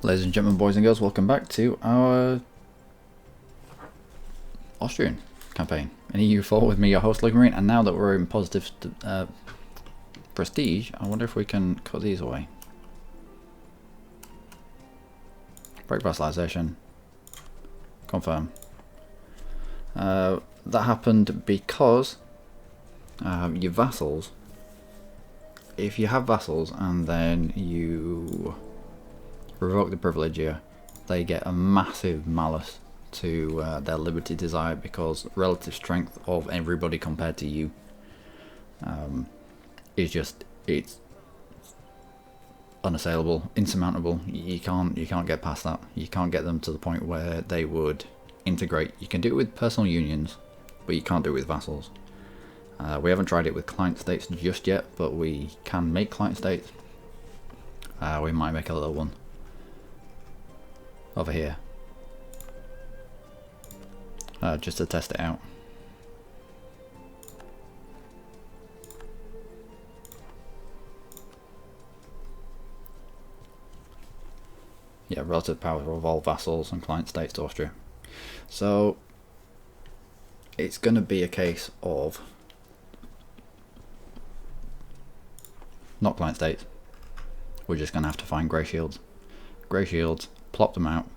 Ladies and gentlemen, boys and girls, welcome back to our Austrian campaign in EU4 with me, your host Luckymarine. And now that we're in positive prestige, I wonder if we can cut these away. Break vassalization. Confirm. That happened because your vassals, if you have vassals and then you revoke the privilege here, they get a massive malus to their liberty desire, because relative strength of everybody compared to you is just, it's unassailable, insurmountable. You can't get past that. You can't get them to the point where they would integrate. You can do it with personal unions, but you can't do it with vassals. We haven't tried it with client states just yet, but we can make client states. We might make a little one over here, just to test it out. Yeah, relative power of all vassals and client states to Austria. So it's going to be a case of not client states. We're just going to have to find grey shields. Grey shields, plop them out,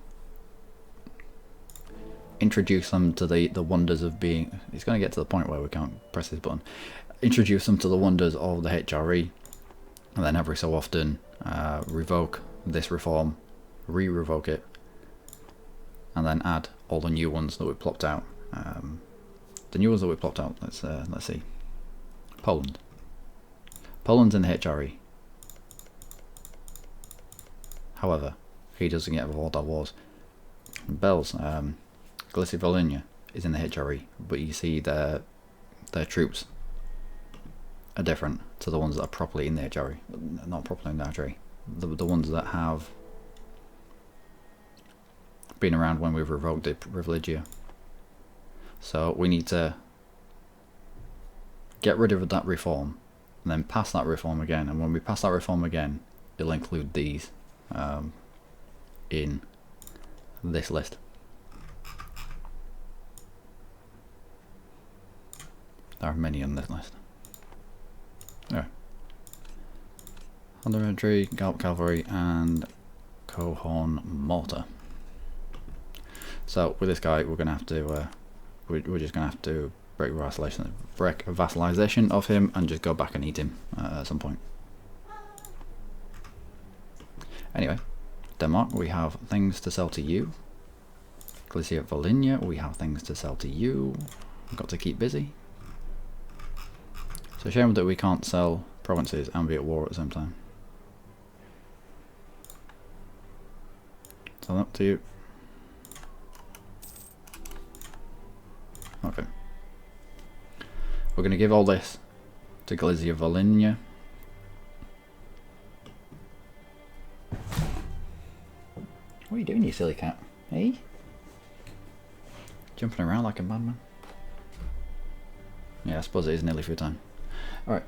introduce them to the wonders of being. It's going to get to the point where we can't press this button. Introduce them to the wonders of the HRE, and then every so often revoke this reform, re-revoke it, and then add all the new ones that we plopped out. The new ones that we plopped out. Let's see. Poland. Poland's in the HRE. However, he doesn't get involved in wars. Bells, Galicia-Volhynia is in the HRE, but you see their troops are different to the ones that are properly in the HRE. Not properly in the HRE. The ones that have been around when we've revoked the privilege here. So we need to get rid of that reform and then pass that reform again. And when we pass that reform again, it'll include these in this list. There are many on this list. There. Under infantry, Gallop cavalry, and Cohorn mortar. So with this guy, we're gonna have to we're just gonna have to break vassalization of him and just go back and eat him at some point. Anyway, Denmark, we have things to sell to you. Galicia-Volhynia, we have things to sell to you. We've got to keep busy. It's a shame that we can't sell provinces and be at war at the same time. Sell up to you. Okay. We're going to give all this to Galicia-Volhynia. What are you doing, you silly cat? Hey? Jumping around like a madman. Yeah, I suppose it is nearly food time. Alright.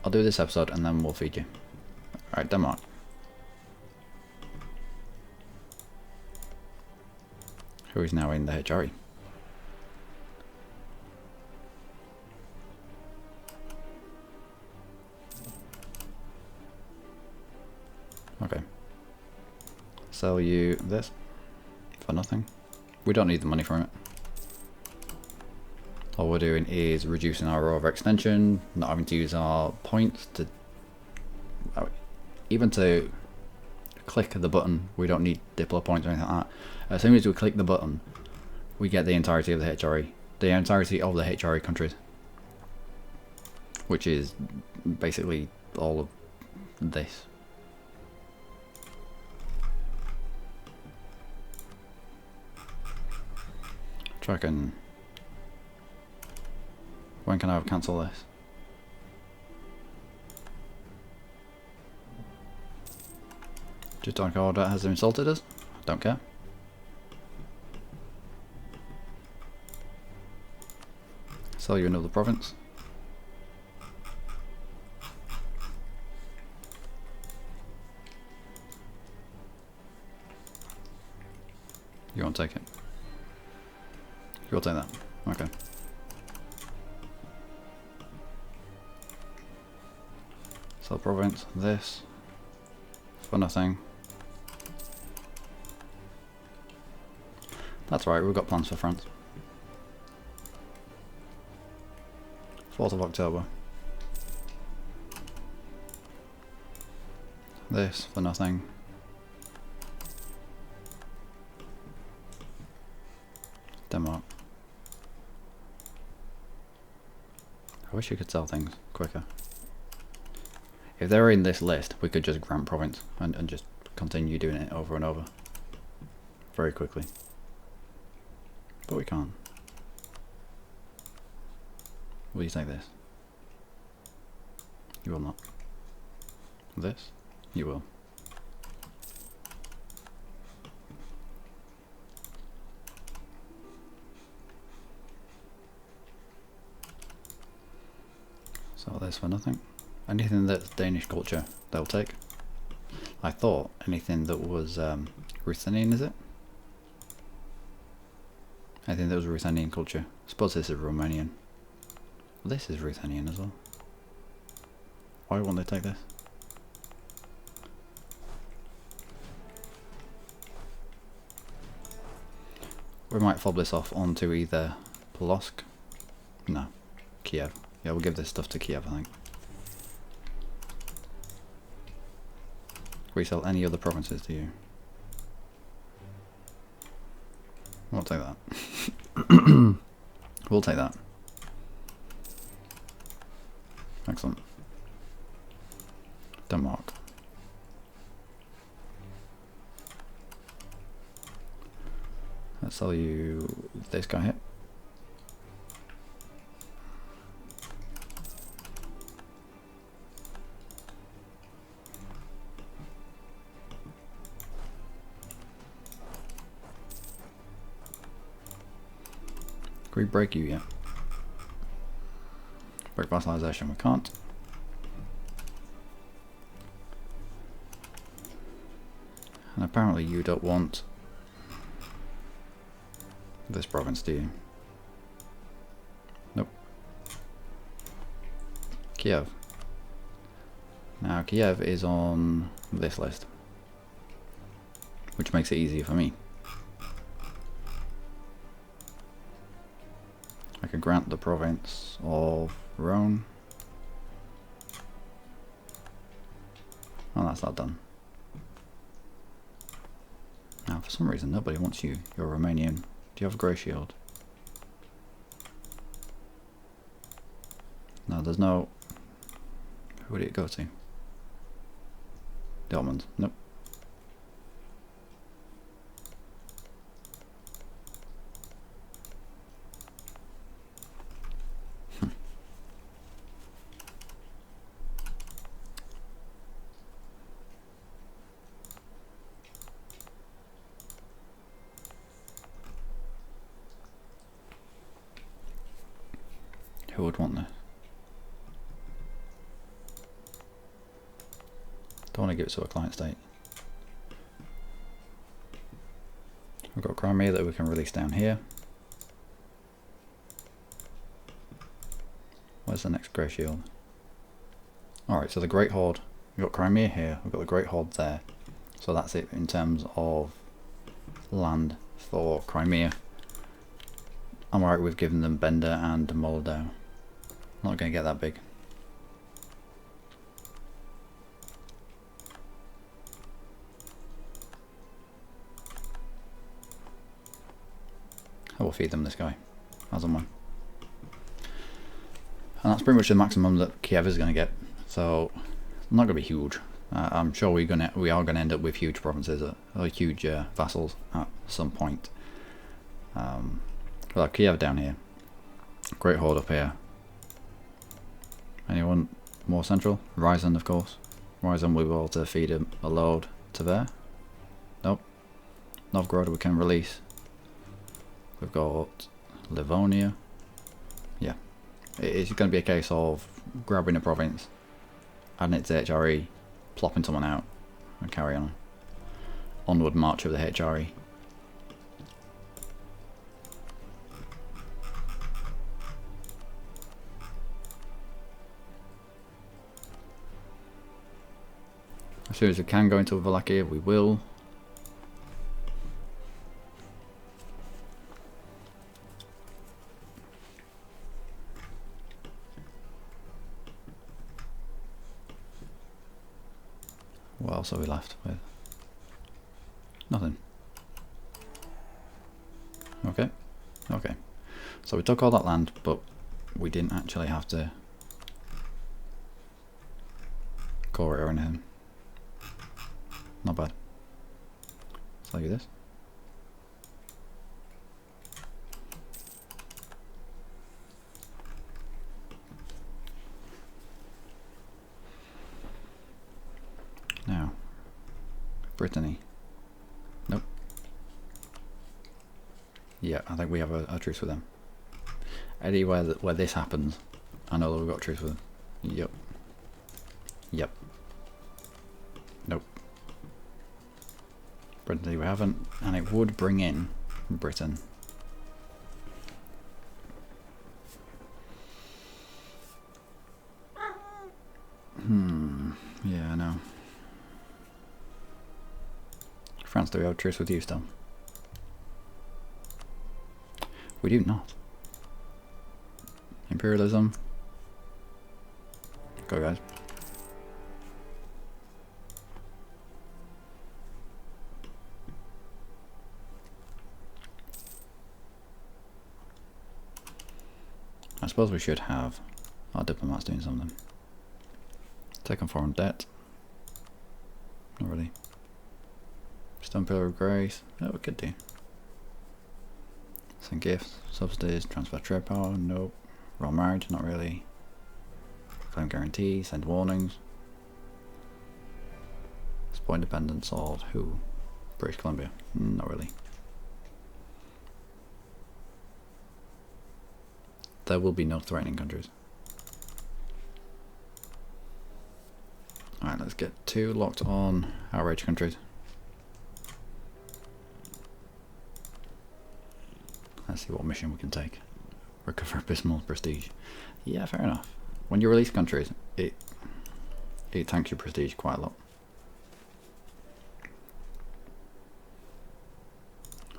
I'll do this episode and then we'll feed you. Alright, Denmark. Who is now in the HRE. Okay. Sell you this for nothing. We don't need the money from it. All we're doing is reducing our overextension, not having to use our points to even to click the button. We don't need Diplo points or anything like that. As soon as we click the button, we get the entirety of the HRE, the entirety of the HRE countries, which is basically all of this. Try can. When can I cancel this? Just don't care that has insulted us. Don't care. Sell you another province. You won't take it. You'll take that. Okay. So province, this. For nothing. That's right, we've got plans for France. 4th of October. This for nothing. Denmark. I wish you could sell things quicker. If they were in this list, we could just grant province and just continue doing it over and over. Very quickly. But we can't. Will you take this? You will not. This? You will. So this for nothing. Anything that's Danish culture, they'll take. I thought anything that was Ruthenian, is it? Anything that was Ruthenian culture. I suppose this is Romanian. Well, this is Ruthenian as well. Why won't they take this? We might fob this off onto either Polosk. No, Kiev. Yeah, we'll give this stuff to Kiev, I think. We sell any other provinces to you. We'll take that. We'll take that. Excellent. Denmark. Let's sell you this guy here. Can we break you yet? Break vassalization, we can't. And apparently you don't want this province, do you? Nope. Kiev. Now Kiev is on this list, which makes it easier for me. I could grant the province of Rhone. Oh, that's not done. Now, for some reason, nobody wants you. You're Romanian. Do you have a grey shield? No, there's no... Who would it go to? The Ottomans. Nope. Who would want this? Don't want to give it to a client state. We've got Crimea that we can release down here. Where's the next Grey Shield? Alright, so the Great Horde. We've got Crimea here, we've got the Great Horde there. So that's it in terms of land for Crimea. I'm alright with giving them Bender and Moldau. Not going to get that big. I will feed them this guy, as and when. And that's pretty much the maximum that Kiev is going to get. So, not going to be huge. I'm sure we are going to end up with huge provinces, or huge vassals at some point. We'll have Kiev down here. Great Horde up here. Anyone more central? Ryazan, of course. Ryazan, we will be able to feed a load to there. Nope. Novgorod we can release. We've got Livonia. Yeah. It's going to be a case of grabbing a province, adding it to HRE, plopping someone out, and carry on. Onward march of the HRE. As soon as we can go into Wallachia, we will. What else are we left with? Nothing. Okay. Okay. So we took all that land, but we didn't actually have to core it or anything. Not bad. Let's look at this. Now, Brittany. Nope. Yeah, I think we have a truce with them. Anywhere where this happens, I know that we've got a truce with them. Yep. Yep. Nope. Brittany we haven't, and it would bring in Britain. Yeah, I know. France, do we have a truce with you still? We do not. Imperialism. Go, guys. I suppose we should have our diplomats doing something. Take on foreign debt. Not really. Stone Pillar of Grace. That we could do. Send gifts, subsidies, transfer trade power. Nope. Royal marriage. Not really. Claim guarantee. Send warnings. Support independence of who? British Columbia. Not really. There will be no threatening countries. Alright, let's get 2 locked on outrage countries. Let's see what mission we can take. Recover abysmal prestige. Yeah, fair enough. When you release countries, it tanks your prestige quite a lot.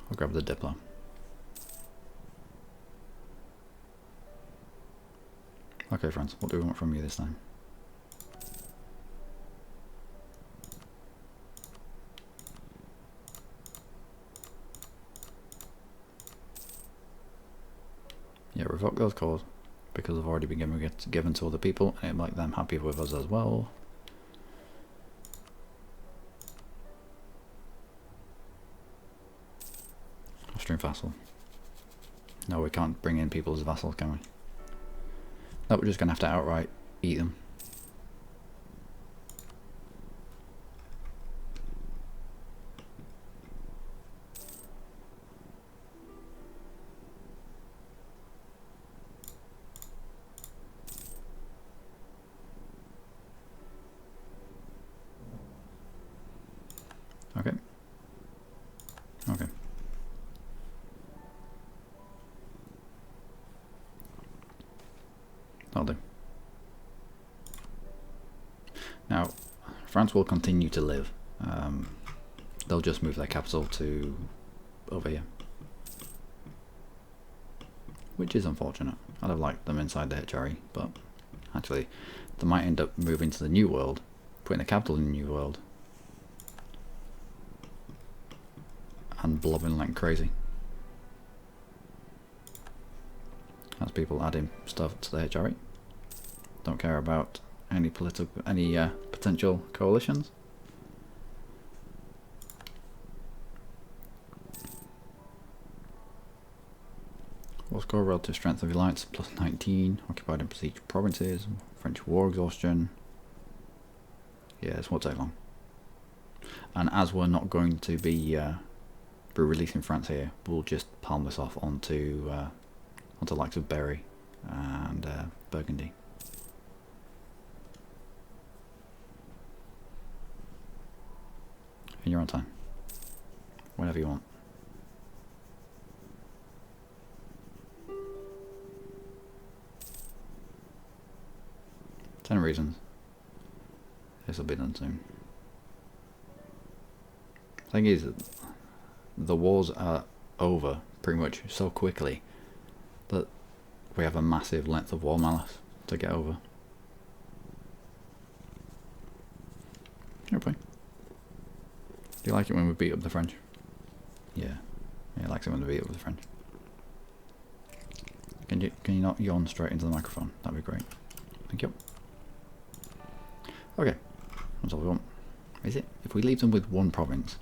I'll grab the Diplo. Okay, friends, what do we want from you this time? Yeah, revoke those cores because they've already been given to other people, and it make them happy with us as well. Austrian vassal. No, we can't bring in people as vassals, can we? No, we're just going to have to outright eat them. Okay. Okay. That'll do. Now, France will continue to live. They'll just move their capital to over here. Which is unfortunate. I'd have liked them inside the HRE, but actually they might end up moving to the New World, putting the capital in the New World, and blobbing like crazy. As people adding stuff to the HRE. Don't care about any potential coalitions. War score, relative strength of alliance plus 19, occupied and besieged provinces, French war exhaustion. Yeah, this won't take long. And as we're not going to be releasing France here, we'll just palm this off onto the likes of Berry and Burgundy. And you're on time. Whenever you want. 10 reasons. This will be done soon. Thing is, the wars are over pretty much so quickly that we have a massive length of war malice to get over. Okay. Do you like it when we beat up the French? Yeah. Yeah, likes it when we beat up the French. Can you not yawn straight into the microphone? That'd be great. Thank you. Okay. That's all we want. Is it? If we leave them with one province.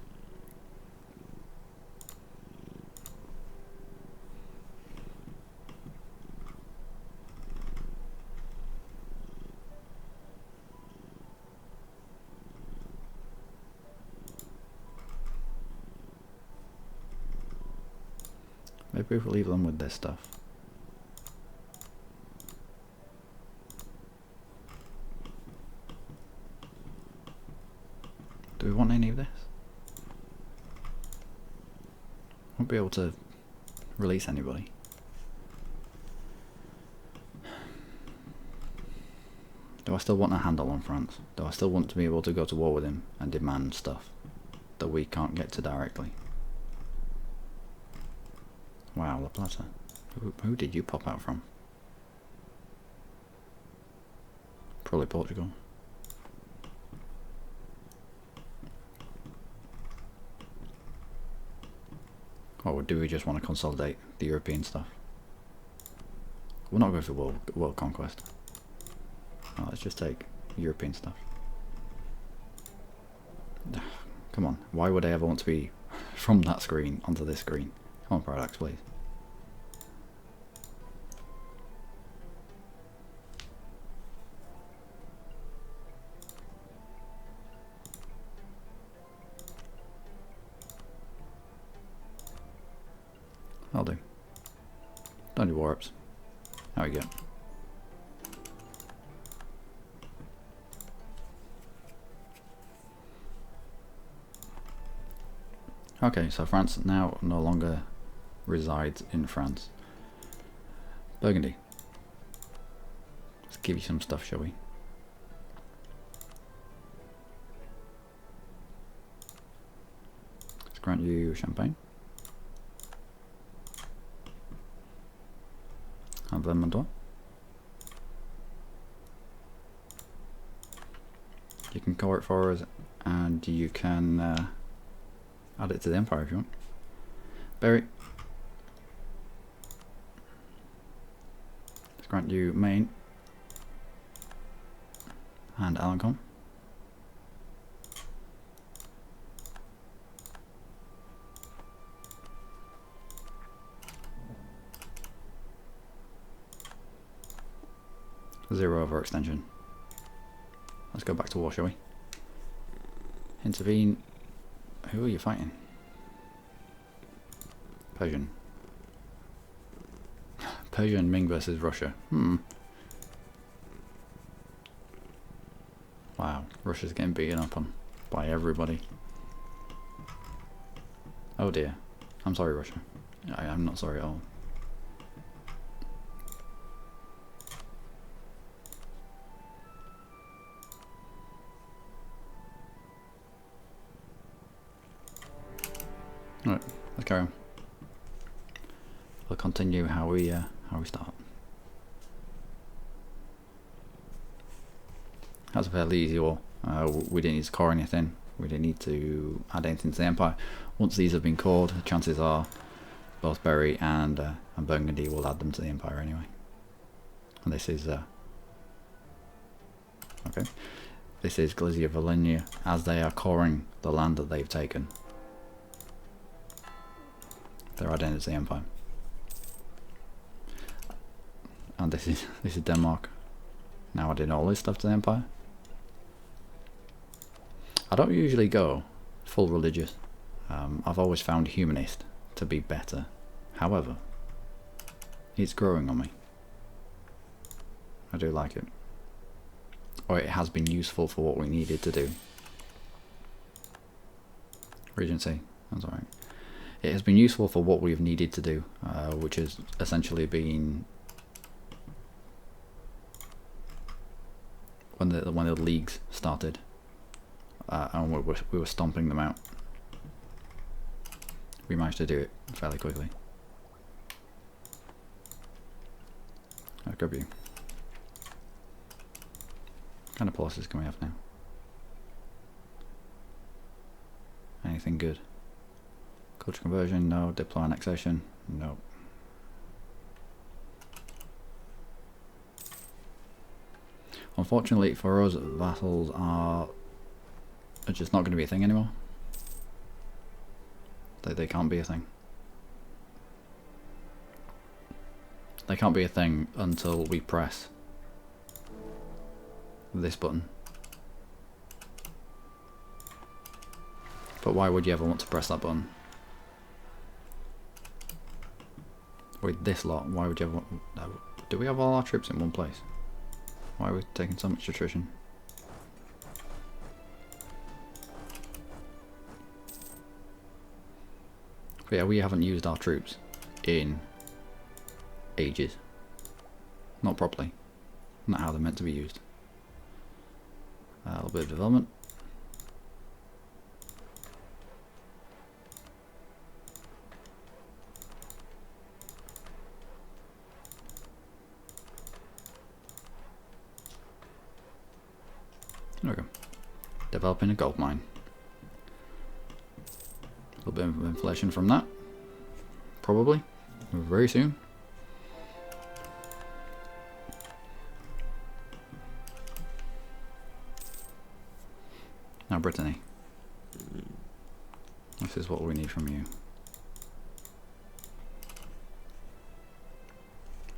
Maybe if we leave them with this stuff. Do we want any of this? Won't be able to release anybody. Do I still want a handle on France? Do I still want to be able to go to war with him and demand stuff that we can't get to directly? Wow, La Plata. Who did you pop out from? Probably Portugal. Or do we just want to consolidate the European stuff? We're not going for world conquest. Oh, let's just take European stuff. Come on, why would I ever want to be from that screen onto this screen? Come on, Paradox, please. I'll do. Don't do warps. There we go. Okay, so France now no longer resides in France. Burgundy. Let's give you some stuff, shall we? Let's grant you champagne. And Vermandois. You can core it for us, and you can add it to the Empire if you want. Berry. Let's grant you Maine and Alencon. Zero overextension. Let's go back to war, shall we? Intervene. Who are you fighting? Persian. Persia and Ming versus Russia. Wow, Russia's getting beaten up on by everybody. Oh dear. I'm sorry, Russia. I'm not sorry at all. Right, let's carry on. We'll continue how we start. That's a fairly easy war. We didn't need to core anything. We didn't need to add anything to the Empire. Once these have been cored, the chances are both Berry and Burgundy will add them to the Empire anyway. And this is okay. This is Galicia Volhynia as they are coring the land that they've taken. They're adding it to the Empire. And this is Denmark. Now adding all this stuff to the Empire. I don't usually go full religious. I've always found humanist to be better. However, it's growing on me. I do like it. Or it has been useful for what we needed to do. Regency, that's alright. It has been useful for what we've needed to do, which has essentially been when the leagues started, and we were stomping them out. we managed to do it fairly quickly. I'll grab you. What kind of policies can we have now? Anything good? Culture conversion? No. Diplo annexation? No. Unfortunately for us, vassals are just not going to be a thing anymore. They can't be a thing. They can't be a thing until we press this button. But why would you ever want to press that button? With this lot, why would you ever want... Do we have all our troops in one place? Why are we taking so much attrition? But yeah, we haven't used our troops in ages. Not properly. Not how they're meant to be used. A little bit of development. There we go. Developing a gold mine. A little bit of inflation from that. Probably. Very soon. Now Brittany. This is what we need from you.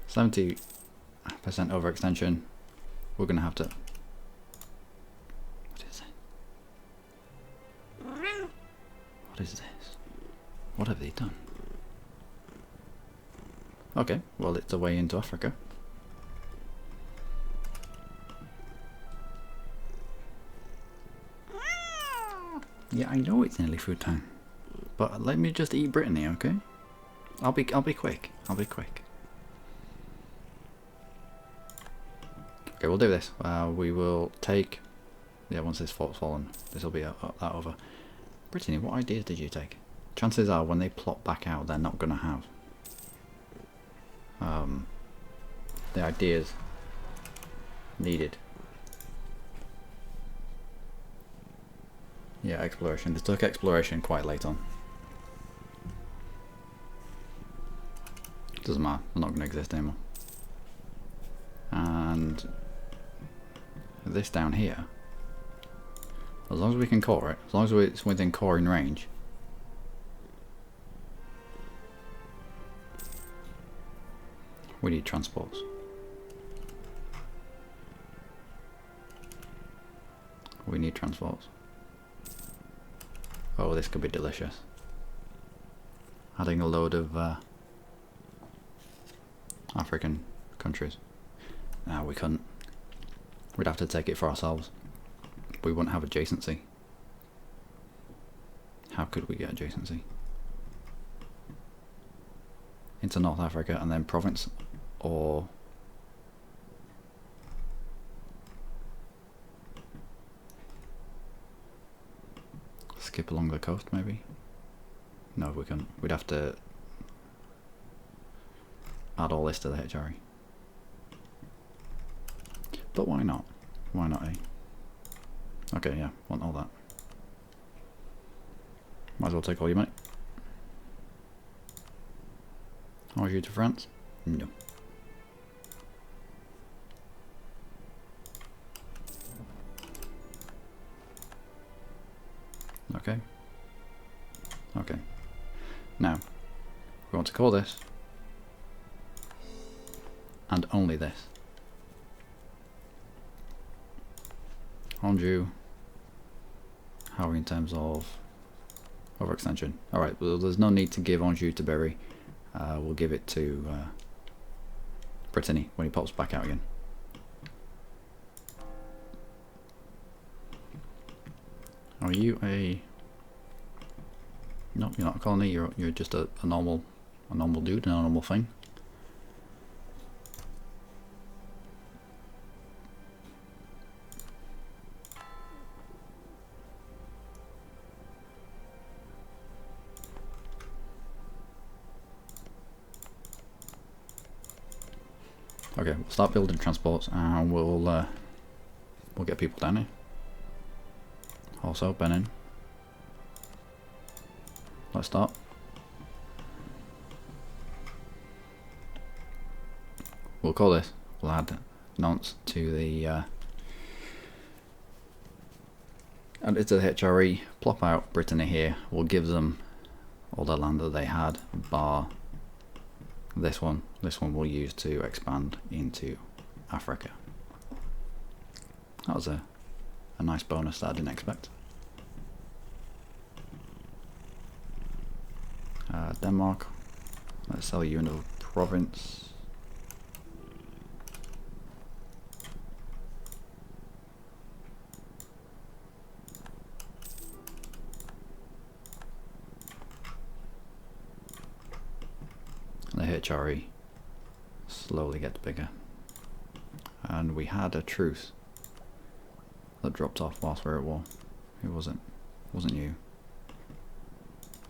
70% overextension. We're going to have to... What is this? What have they done? Okay, well it's a way into Africa. Yeah, I know it's nearly food time, but let me just eat Brittany, okay? I'll be quick. I'll be quick. Okay, we'll do this. We will take. Yeah, once this fort's fallen, this will be that over. Brittany, what ideas did you take? Chances are, when they plot back out, they're not going to have the ideas needed. Yeah, exploration. They took exploration quite late on. Doesn't matter. They're not going to exist anymore. And this down here, as long as we can core it, as long as it's within coring range. We need transports. We need transports. Oh, this could be delicious. Adding a load of African countries. No, we couldn't. We'd have to take it for ourselves. We wouldn't have adjacency. How could we get adjacency? Into North Africa and then province, or skip along the coast maybe? No, we couldn't. We'd have to add all this to the HRE. But why not? Why not, eh? Okay, yeah, want all that. Might as well take all your money. Are you to France? No. Okay. Okay. Now, we want to call this, and only this. Anjou. How are we in terms of overextension? Alright, well, there's no need to give Anjou to Berry. We'll give it to Brittany when he pops back out again. Are you a... No, you're not a colony, you're just a normal dude, a normal thing. Okay, we'll start building transports and we'll get people down here. Also, Benin. Let's start. We'll call this. We'll add nonce to the add it to the HRE. Plop out Brittany here. We'll give them all the land that they had, bar this one. This one we'll use to expand into Africa. That was a nice bonus that I didn't expect. Denmark, let's sell you another province. The HRE slowly gets bigger. And we had a truce that dropped off whilst we were at war. Who was it? Wasn't you.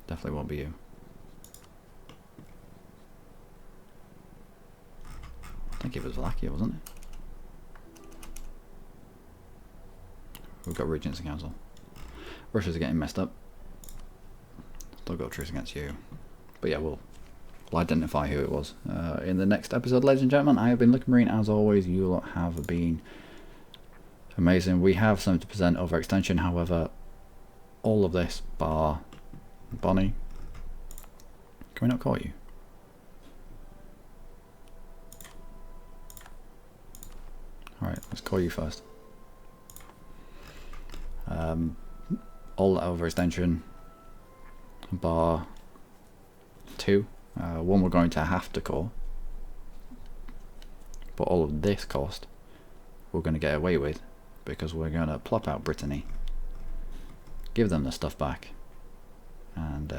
Definitely won't be you. I think it was Latvia, wasn't it? We've got Regency Council. Russia's getting messed up. Still got a truce against you. But yeah, we'll identify who it was in the next episode, ladies and gentlemen. I have been Luckymarine. As always, you lot have been amazing. We have 70% overextension, however, all of this bar Bonnie. Can we not call you? Alright, let's call you first. All that overextension bar 2. One we're going to have to call, but all of this cost we're going to get away with because we're going to plop out Brittany, give them the stuff back, and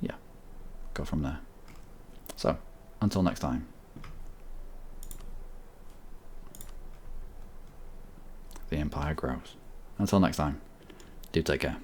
yeah, go from there. So until next time, the empire grows. Until next time, do take care.